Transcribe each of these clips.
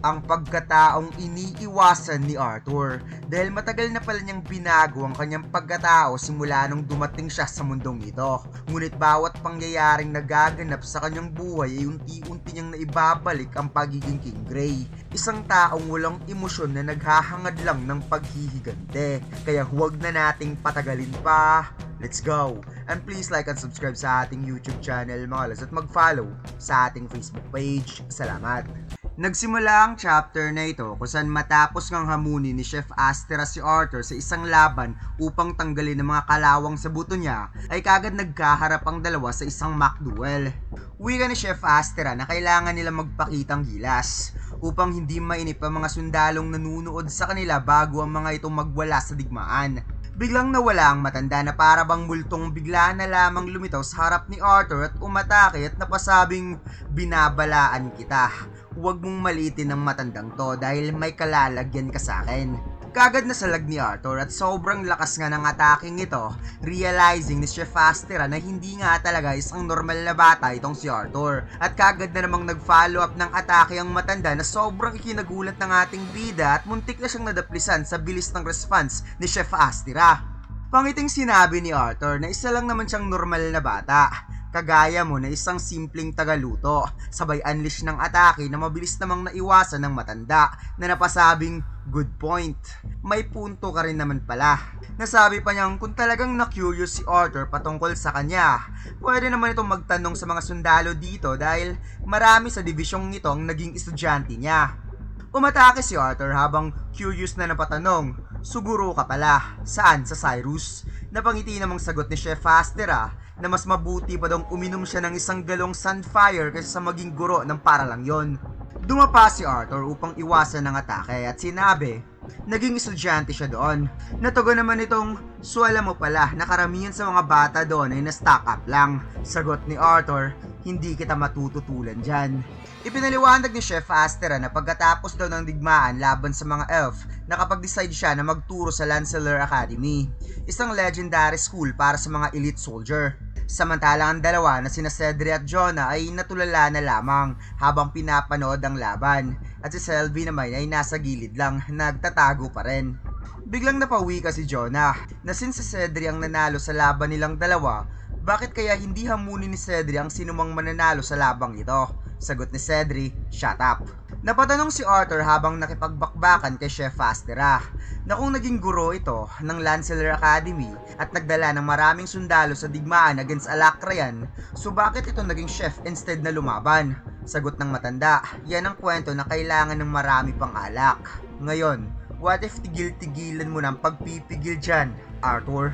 ang pagkataong iniiwasan ni Arthur dahil matagal na pala niyang binago ang kanyang pagkatao simula nung dumating siya sa mundong ito. Ngunit bawat pangyayaring nagaganap sa kanyang buhay ay unti-unti niyang naibabalik ang pagiging King Gray. Isang taong walang emosyon na naghahangad lang ng paghihigante. Kaya huwag na nating patagalin pa. Let's go! And please like and subscribe sa ating YouTube channel mga las at mag-follow sa ating Facebook page. Salamat! Nagsimula ang chapter na ito kung saan matapos ngang hamunin ni Chef Astera si Arthur sa isang laban upang tanggalin ang mga kalawang sa buto niya, ay kagad nagkaharap ang dalawa sa isang mock duel. Wika ni Chef Astera na kailangan nila magpakitang gilas upang hindi mainip ang mga sundalong nanunood sa kanila bago ang mga ito magwala sa digmaan. Biglang nawala ang matanda na para bang multong bigla na lamang lumitaw sa harap ni Arthur at umatake at napasabing, "Binabalaan kita. Huwag mong maliitin ang matandang to dahil may kalalagyan ka sa akin." Kagad nasalag ni Arthur at sobrang lakas nga ng ataking ito, realizing ni Chef Astera na hindi nga talaga isang normal na bata itong si Arthur. At kagad na namang nag-follow up ng atake ang matanda na sobrang ikinagulat ng ating bida at muntik na siyang nadaplisan sa bilis ng response ni Chef Astera. Pangiting sinabi ni Arthur na isa lang naman siyang normal na bata, kagaya mo na isang simpleng tagaluto, sabay unleash ng atake na mabilis namang naiwasan ng matanda na napasabing, "Good point. May punto ka rin naman pala." Nasabi pa niyang kung talagang na-curious si Arthur patungkol sa kanya, pwede naman itong magtanong sa mga sundalo dito dahil marami sa dibisyong nito ang naging estudyante niya. Umatake si Arthur habang curious na napatanong, "Suguro ka pala. Saan? Sa Cyrus?" Napangiti namang sagot ni Chef Astera na mas mabuti pa daw uminom siya ng isang galong Sunfire kaysa sa maging guro ng para lang yon. Dumapa si Arthur upang iwasan ng atake at sinabi, naging estudyante siya doon. Natugon naman itong, "So alam mo pala na karamihan sa mga bata doon ay na-stock up lang." Sagot ni Arthur, "Hindi kita matututulan dyan." Ipinaliwanag ni Chef Astera na pagkatapos daw ng digmaan laban sa mga elf, nakapag-decide siya na magturo sa Lancelot Academy, isang legendary school para sa mga elite soldier. Samantalang ang dalawa na sina Cedric at Jonah ay natulala na lamang habang pinapanood ang laban, at si Selby naman ay nasa gilid lang, nagtatago pa rin. Biglang napawi ka si Jonah na since si Cedric ang nanalo sa laban nilang dalawa, bakit kaya hindi hamunin ni Cedric ang sinumang mananalo sa labang ito? Sagot ni Cedric, "Shut up." Napatanong si Arthur habang nakipagbakbakan kay Chef Astera na kung naging guro ito ng Lancelot Academy at nagdala ng maraming sundalo sa digmaan against Alacrayan, so bakit ito naging chef instead na lumaban? Sagot ng matanda, yan ang kwento na kailangan ng marami pang alak. Ngayon, what if tigil-tigilan mo ng pagpipigil dyan, Arthur?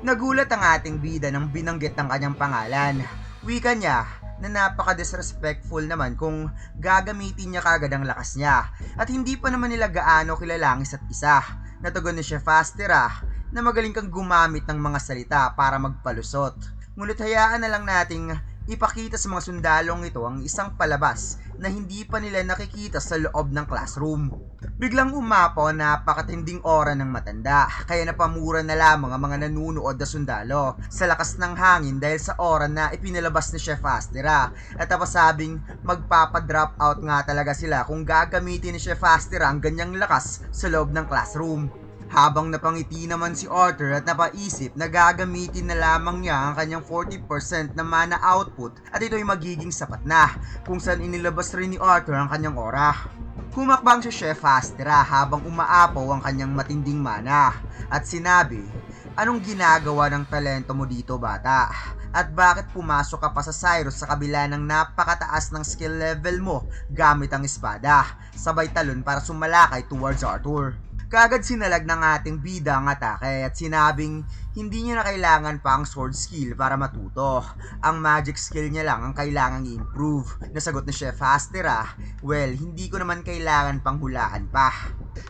Nagulat ang ating bida nang binanggit ang kanyang pangalan. Wika niya na napaka-disrespectful naman kung gagamitin niya kagad ang lakas niya at hindi pa naman nila gaano kilala ang isa't isa. Natugon ni Chef Astera na magaling kang gumamit ng mga salita para magpalusot. Ngunit hayaan na lang nating ipakita sa mga sundalong ito ang isang palabas na hindi pa nila nakikita sa loob ng classroom. Biglang umapaw ang napakatinding aura ng matanda, kaya napamura na lamang ang mga nanunood na sundalo sa lakas ng hangin dahil sa aura na ipinalabas ni Chef Astera, at napasabing magpapadrop out nga talaga sila kung gagamitin ni Chef Astera ang ganyang lakas sa loob ng classroom. Habang napangiti naman si Arthur at napaisip na gagamitin na lamang niya ang kanyang 40% na mana output at ito'y magiging sapat na, kung saan inilabas rin ni Arthur ang kanyang aura. Humakbang si Chef Astera habang umaapaw ang kanyang matinding mana at sinabi, "Anong ginagawa ng talento mo dito, bata? At bakit pumasok ka pa sa Cyrus sa kabila ng napakataas ng skill level mo gamit ang espada?" Sabay talon para sumalakay towards Arthur. Kaagad sinalag ng ating bida ang atake at sinabing hindi niya na kailangan pa ang sword skill para matuto. Ang magic skill niya lang ang kailangang i-improve. Nasagot ni Chef Astera, "Well, hindi ko naman kailangan pang hulaan pa."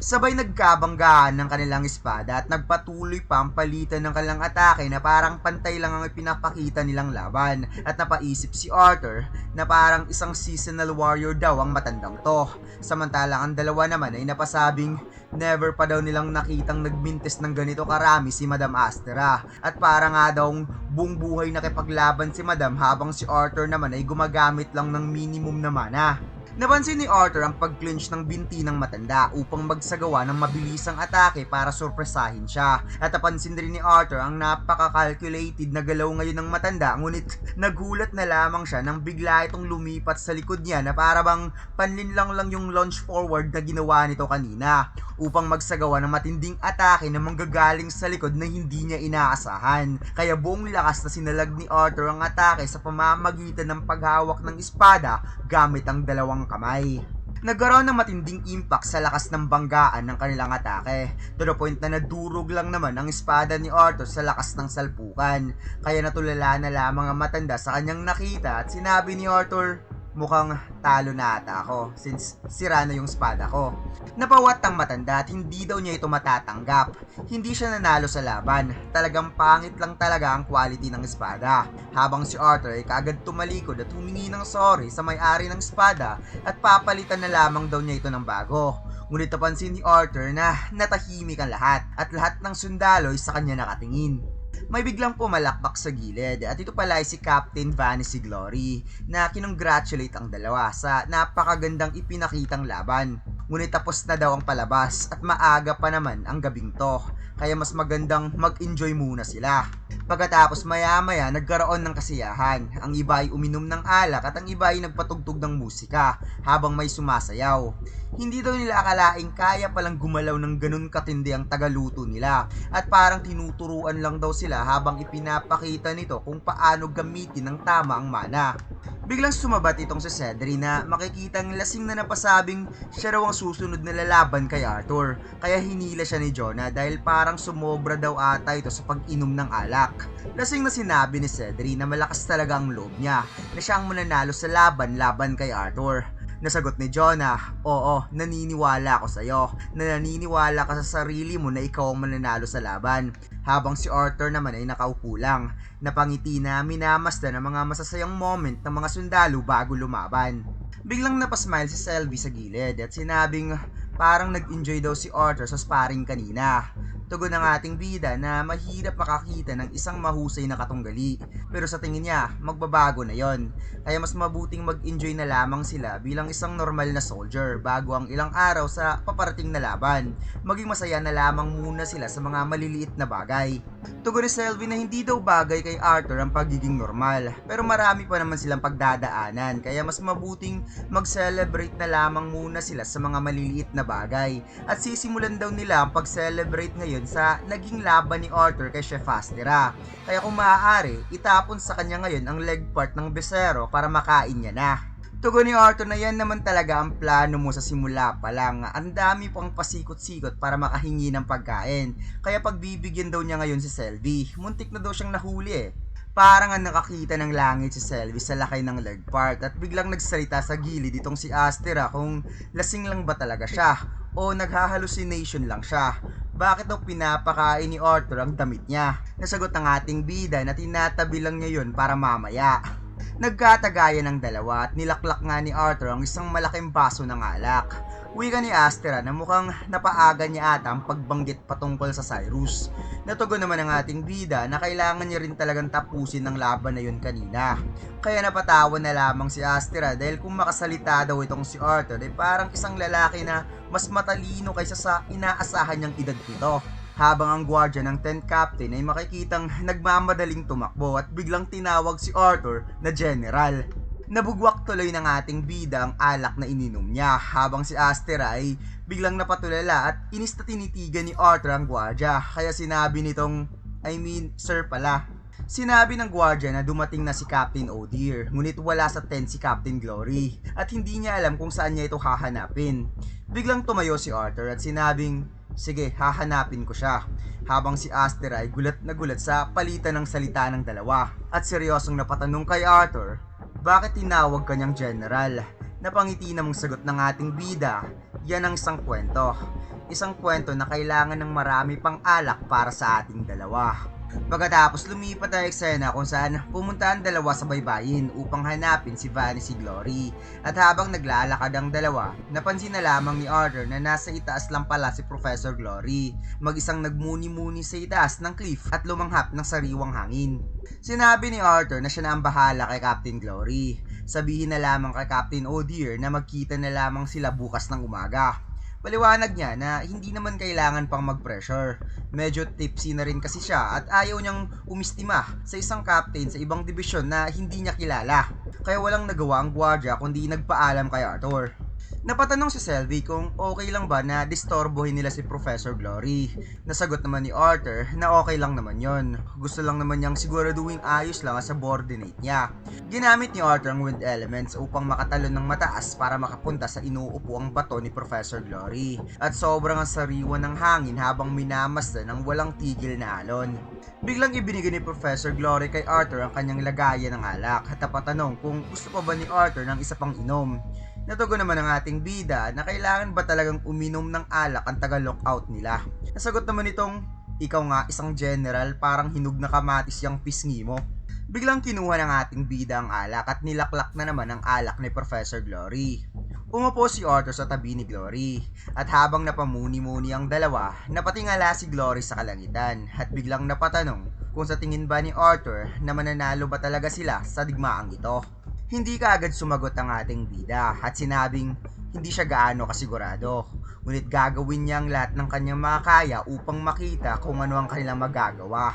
Sabay nagkabanggaan ng kanilang espada at nagpatuloy pa ang palitan ng kanilang atake na parang pantay lang ang ipinapakita nilang laban, at napaisip si Arthur na parang isang seasonal warrior daw ang matandang to. Samantalang ang dalawa naman ay napasabing never pa daw nilang nakitang nagmintis ng ganito karami si Madam Astera, at para nga daw buong buhay nakipaglaban si Madam habang si Arthur naman ay gumagamit lang ng minimum na mana. Napansin ni Arthur ang pag-clinch ng binti ng matanda upang magsagawa ng mabilisang atake para sorpresahin siya. At napansin din ni Arthur ang napaka-calculated na galaw ngayon ng matanda, ngunit nagulat na lamang siya nang bigla itong lumipat sa likod niya na para bang panlinlang lang yung launch forward na ginawa nito kanina upang magsagawa ng matinding atake na manggagaling sa likod na hindi niya inaasahan. Kaya buong lakas na sinalag ni Arthur ang atake sa pamamagitan ng paghawak ng espada gamit ang dalawang kamay. Nagkaroon ng matinding impact sa lakas ng banggaan ng kanilang atake, to the point na nadurog lang naman ang espada ni Arthur sa lakas ng salpukan. Kaya natulala na lamang ang matanda sa kanyang nakita at sinabi ni Arthur, mukhang talo na ata ako since sira na yung espada ko. Napawat ang matanda at hindi daw niya ito matatanggap. Hindi siya nanalo sa laban, talagang pangit lang talaga ang quality ng espada. Habang si Arthur ay kaagad tumalikod at humingi ng sorry sa may-ari ng espada at papalitan na lamang daw niya ito ng bago. Ngunit napansin ni Arthur na natahimik ang lahat at lahat ng sundalo ay sa kanya nakatingin. May biglang pumalakpak sa gilid at ito pala ay si Captain Vanity Glory na kinongratulate ang dalawa sa napakagandang ipinakitang laban. Ngunit tapos na daw ang palabas at maaga pa naman ang gabing to, kaya mas magandang mag-enjoy muna sila. Pagkatapos maya-maya nagkaroon ng kasiyahan, ang iba ay uminom ng alak at ang iba ay nagpatugtog ng musika habang may sumasayaw. Hindi daw nila akalaing kaya palang gumalaw ng ganun katindi ang tagaluto nila at parang tinuturuan lang daw sila habang ipinapakita nito kung paano gamitin ng tama ang mana. Biglang sumabat itong si Cedri na makikitang lasing na napasabing siya raw ang susunod na lalaban kay Arthur, kaya hinila siya ni Jonah dahil parang sumobra daw ata ito sa pag-inom ng alak. Lasing na sinabi ni Cedri na malakas talaga ang loob niya na siya ang mananalo sa laban kay Arthur. Nasagot ni Jonah, oo, naniniwala ako sa'yo, na naniniwala ka sa sarili mo na ikaw ang mananalo sa laban. Habang si Arthur naman ay nakaupo lang, napangiti na minamasdan ang mga masasayang moment ng mga sundalo bago lumaban. Biglang napasmile si Selby sa gilid at sinabing parang nag-enjoy daw si Arthur sa sparring kanina. Tugon ng ating bida na mahirap makakita ng isang mahusay na katunggali, pero sa tingin niya magbabago na yon. Kaya mas mabuting mag-enjoy na lamang sila bilang isang normal na soldier bago ang ilang araw sa paparating na laban. Maging masaya na lamang muna sila sa mga maliliit na bagay. Tugon ni Selby na hindi daw bagay kay Arthur ang pagiging normal, pero marami pa naman silang pagdadaanan, kaya mas mabuting mag-celebrate na lamang muna sila sa mga maliliit na bagay. At sisimulan daw nila ang pag-celebrate ngayon sa naging laban ni Arthur kay Chef Astera. Kaya kung maaari, itapon sa kanya ngayon ang leg part ng besero para makain niya na. Tugon ni Arthur na yan naman talaga ang plano mo sa simula pa lang. Ang dami pang pasikot-sikot para makahingi ng pagkain. Kaya pagbibigyan daw niya ngayon si Selby, muntik na daw siyang nahuli eh. Parang ang nakakita ng langit si Selby sa lakay ng leg part at biglang nagsalita sa gilid itong si Astera kung lasing lang ba talaga siya o naghahallucination lang siya. Bakit daw pinapakain ni Arthur ang damit niya? Nasagot ng ating bida na tinatabi lang niya yun para mamaya. Nagkatagayan ng dalawa at nilaklak nga ni Arthur ang isang malaking baso ng alak. Wika ni Astera na mukhang napaaga niya ata ang pagbanggit patungkol sa Cyrus. Natugon naman ang ating bida na kailangan niya rin talagang tapusin ang laban na yun kanina. Kaya napatawa na lamang si Astera dahil kung makasalita daw itong si Arthur ay parang isang lalaki na mas matalino kaysa sa inaasahan niyang edad nito. Habang ang gwardiya ng 10th captain ay makikitang nagmamadaling tumakbo at biglang tinawag si Arthur na general. Nabugwak tuloy ng ating bida ang alak na ininom niya habang si Astera ay biglang napatulala at inis na tinitigan ni Arthur ang gwardiya, kaya sinabi nitong, sir pala. Sinabi ng gwardiya na dumating na si Captain O'Dear, ngunit wala sa tent si Captain Glory at hindi niya alam kung saan niya ito hahanapin. Biglang tumayo si Arthur at sinabing, sige, hahanapin ko siya. Habang si Astera ay gulat na gulat sa palitan ng salita ng dalawa at seryosong napatanong kay Arthur, bakit tinawag kanyang general? Napangiti namang sagot ng ating bida, yan ang isang kwento. Isang kwento na kailangan ng marami pang alak para sa ating dalawa. Pagkatapos lumipat ang eksena kung saan pumunta ang dalawa sa baybayin upang hanapin si Vanity Glory. At habang naglalakad ang dalawa, napansin na lamang ni Arthur na nasa itaas lang pala si Professor Glory, mag-isang nagmuni-muni sa itaas ng cliff at lumanghap ng sariwang hangin. Sinabi ni Arthur na siya na ang bahala kay Captain Glory. Sabihin na lamang kay Captain O'Dear na magkita na lamang sila bukas ng umaga. Paliwanag niya na hindi naman kailangan pang mag-pressure. Medyo tipsy na rin kasi siya at ayaw niyang umistima sa isang captain sa ibang dibisyon na hindi niya kilala. Kaya walang nagawa ang gwardiya kundi nagpaalam kay Arthur. Napatanong si Selby kung okay lang ba na distorbohin nila si Professor Glory. Nasagot naman ni Arthur na okay lang naman yon. Gusto lang naman niyang siguraduhin ayos lang ang subordinate niya. Ginamit ni Arthur ang wind elements upang makatalon ng mataas para makapunta sa inuupuang bato ni Professor Glory. At sobrang ang sariwan ng hangin habang minamasdan ng walang tigil na alon. Biglang ibinigay ni Professor Glory kay Arthur ang kanyang lagayan ng alak at napatanong kung gusto pa ba ni Arthur ng isa pang inom. Natugon naman ang ating bida na kailangan ba talagang uminom ng alak ang taga-lockout nila. Nasagot naman itong, ikaw nga isang general parang hinog na kamatis yung pisngi mo. Biglang kinuha ng ating bida ang alak at nilaklak na naman ang alak ni Professor Glory. Umupo si Arthur sa tabi ni Glory at habang napamuni-muni ang dalawa, napatingala si Glory sa kalangitan at biglang napatanong kung sa tingin ba ni Arthur na mananalo ba talaga sila sa digmaang ito. Hindi kaagad sumagot ang ating bida at sinabing hindi siya gaano kasigurado. Ngunit gagawin niya ang lahat ng kanyang makakaya upang makita kung ano ang kanilang magagawa.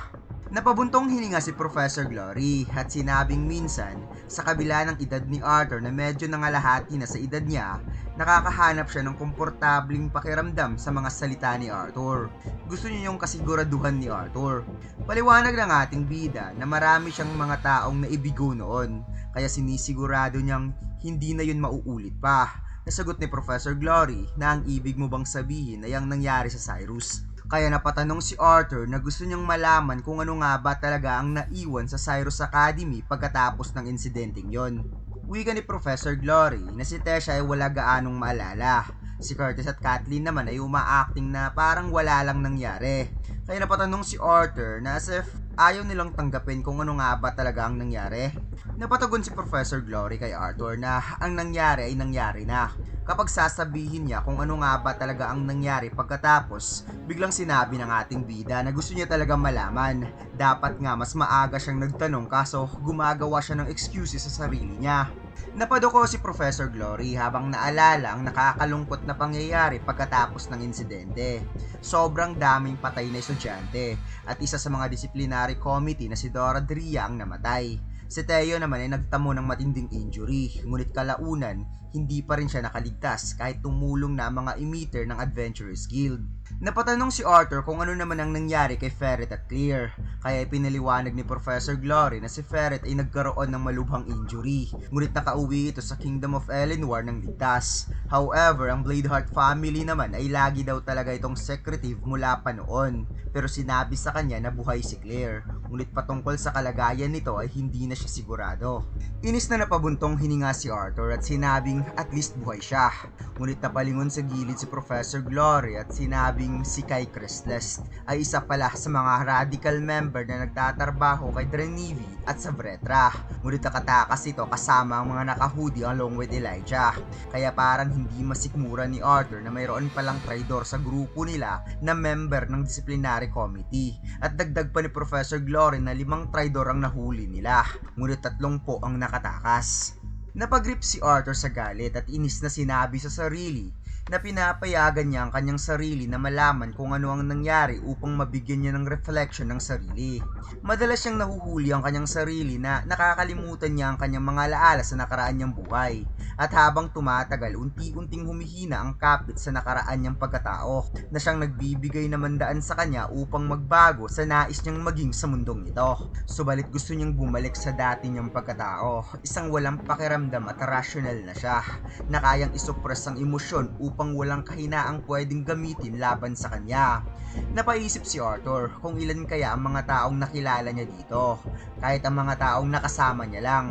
Napabuntong hininga si Professor Glory at sinabing minsan sa kabila ng edad ni Arthur na medyo nangalahati na sa edad niya, nakakahanap siya ng komportabling pakiramdam sa mga salita ni Arthur. Gusto niya yung kasiguraduhan ni Arthur. Paliwanag ng ating bida na marami siyang mga taong naibigo noon, kaya sinisigurado niyang hindi na yun mauulit pa. Nasagot ni Professor Glory na ang ibig mo bang sabihin ay ang nangyari sa Cyrus. Kaya napatanong si Arthur na gusto niyang malaman kung ano nga ba talaga ang naiwan sa Cyrus Academy pagkatapos ng insidenteng yon. Wika ni Professor Glory na si Tesha ay wala gaanong maalala. Si Curtis at Kathleen naman ay umaacting na parang wala lang nangyari. Kaya napatanong si Arthur na as if ayaw nilang tanggapin kung ano nga ba talaga ang nangyari. Napatagon si Professor Glory kay Arthur na ang nangyari ay nangyari na. Kapag sasabihin niya kung ano nga ba talaga ang nangyari pagkatapos, biglang sinabi ng ating bida na gusto niya talaga malaman. Dapat nga mas maaga siyang nagtanong kaso gumagawa siya ng excuses sa sarili niya. Napadoko si Professor Glory habang naalala ang nakakalungkot na pangyayari pagkatapos ng insidente. Sobrang daming patay na estudyante at isa sa mga disciplinary committee na si Dora Dria ang namatay. Si Teo naman ay nagtamo ng matinding injury, ngunit kalaunan, hindi pa rin siya nakaligtas kahit tumulong na mga emitter ng Adventurers Guild. Napatanong si Arthur kung ano naman ang nangyari kay Ferret at Clear, kaya ipinaliwanag ni Professor Glory na si Ferret ay nagkaroon ng malubhang injury, ngunit nakauwi ito sa Kingdom of Eleanor ng ligtas. However, ang Bladeheart family naman ay lagi daw talaga itong secretive mula pa noon, pero sinabi sa kanya na buhay si Claire, ngunit patungkol sa kalagayan nito ay hindi na siya sigurado. Inis na napabuntong hininga si Arthur at sinabing at least buhay siya, ngunit napalingon sa gilid si Professor Glory at sinabing si Kai Crestless ay isa pala sa mga radical member na nagtatrabaho kay Drenivi at sa Vretra, ngunit nakatakas ito kasama ang mga naka-hoodie along with Elijah, kaya parang hindi masikmura ni Arthur na mayroon palang traidor sa grupo nila na member ng disciplinary committee, at dagdag pa ni Professor Glory na 5 traidor ang nahuli nila, ngunit 3 po ang nakatakas. Napagrip si Arthur sa galit at inis na sinabi sa sarili na pinapayagan niya ang kanyang sarili na malaman kung ano ang nangyari upang mabigyan niya ng reflection ng sarili. Madalas siyang nahuhuli ang kanyang sarili na nakakalimutan niya ang kanyang mga alaala sa nakaraan niyang buhay. At habang tumatagal, unti-unting humihina ang kapit sa nakaraan niyang pagkatao na siyang nagbibigay na mandaan sa kanya upang magbago sa nais niyang maging sa mundong ito. Subalit gusto niyang bumalik sa dati niyang pagkatao, isang walang pakiramdam at rational na siya, na kayang isuppress ang emosyon upang walang kahinaang pwedeng gamitin laban sa kanya. Napaisip si Arthur kung ilan kaya ang mga taong nakilala niya dito, kahit ang mga taong nakasama niya lang.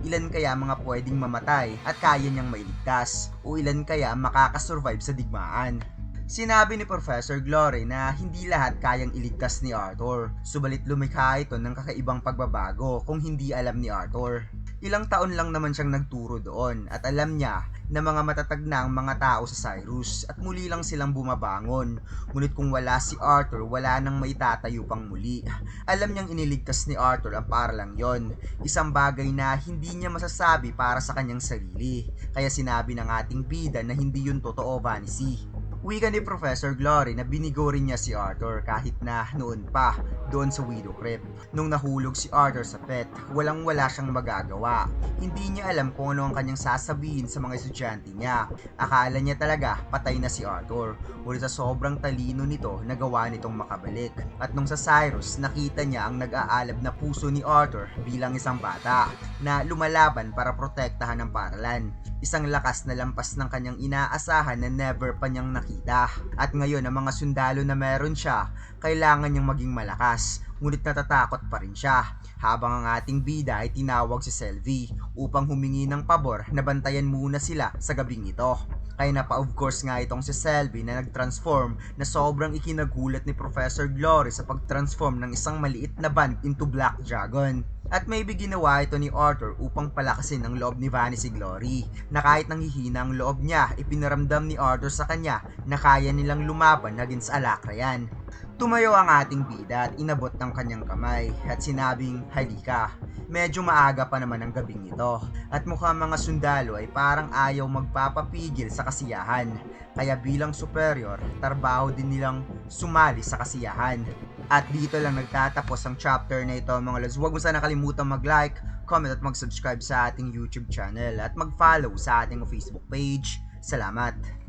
Ilan kaya ang mga pwedeng mamatay at kaya niyang mailigtas, o ilan kaya ang makakasurvive sa digmaan. Sinabi ni Professor Glory na hindi lahat kayang iligtas ni Arthur, subalit lumikha ito ng kakaibang pagbabago kung hindi alam ni Arthur. Ilang taon lang naman siyang nagturo doon at alam niya na mga matatag na ang mga tao sa Cyrus at muli lang silang bumabangon. Ngunit kung wala si Arthur, wala nang maitatayo pang muli. Alam niyang iniligtas ni Arthur ang paralang yon, isang bagay na hindi niya masasabi para sa kanyang sarili. Kaya sinabi ng ating bida na hindi yun totoo, Vanessa. Wika ni Professor Glory na binigo rin niya si Arthur kahit na noon pa doon sa Widow Crypt. Nung nahulog si Arthur sa pet, walang-wala siyang magagawa. Hindi niya alam kung ano ang kanyang sasabihin sa mga estudyante niya. Akala niya talaga patay na si Arthur. Ngunit sa sobrang talino nito, nagawa nitong makabalik. At nung sa Cyrus, nakita niya ang nag-aalab na puso ni Arthur bilang isang bata na lumalaban para protektahan ang paralan. Isang lakas na lampas ng kanyang inaasahan na never pa niyang nakita. At ngayon ang mga sundalo na meron siya, kailangan niyang maging malakas, ngunit natatakot pa rin siya. Habang ang ating bida ay tinawag si Selvi upang humingi ng pabor na bantayan muna sila sa gabing ito. Kaya of course nga itong si Selvi na nag-transform na sobrang ikinagulat ni Professor Glory sa pag-transform ng isang maliit na band into Black Dragon. At maybe ginawa ito ni Arthur upang palakasin ang loob ni Vanessa Glory, na kahit nanghihina ang loob niya, ipinaramdam ni Arthur sa kanya na kaya nilang lumaban against Alakrayan. Tumayo ang ating bida at inabot ng kanyang kamay at sinabing, halika. Medyo maaga pa naman ang gabing ito at mukhang mga sundalo ay parang ayaw magpapapigil sa kasiyahan. Kaya bilang superior, trabaho din nilang sumali sa kasiyahan. At dito lang nagtatapos ang chapter na ito mga lods. Huwag mo sana kalimutan mag-like, comment at mag-subscribe sa ating YouTube channel at mag-follow sa ating Facebook page. Salamat!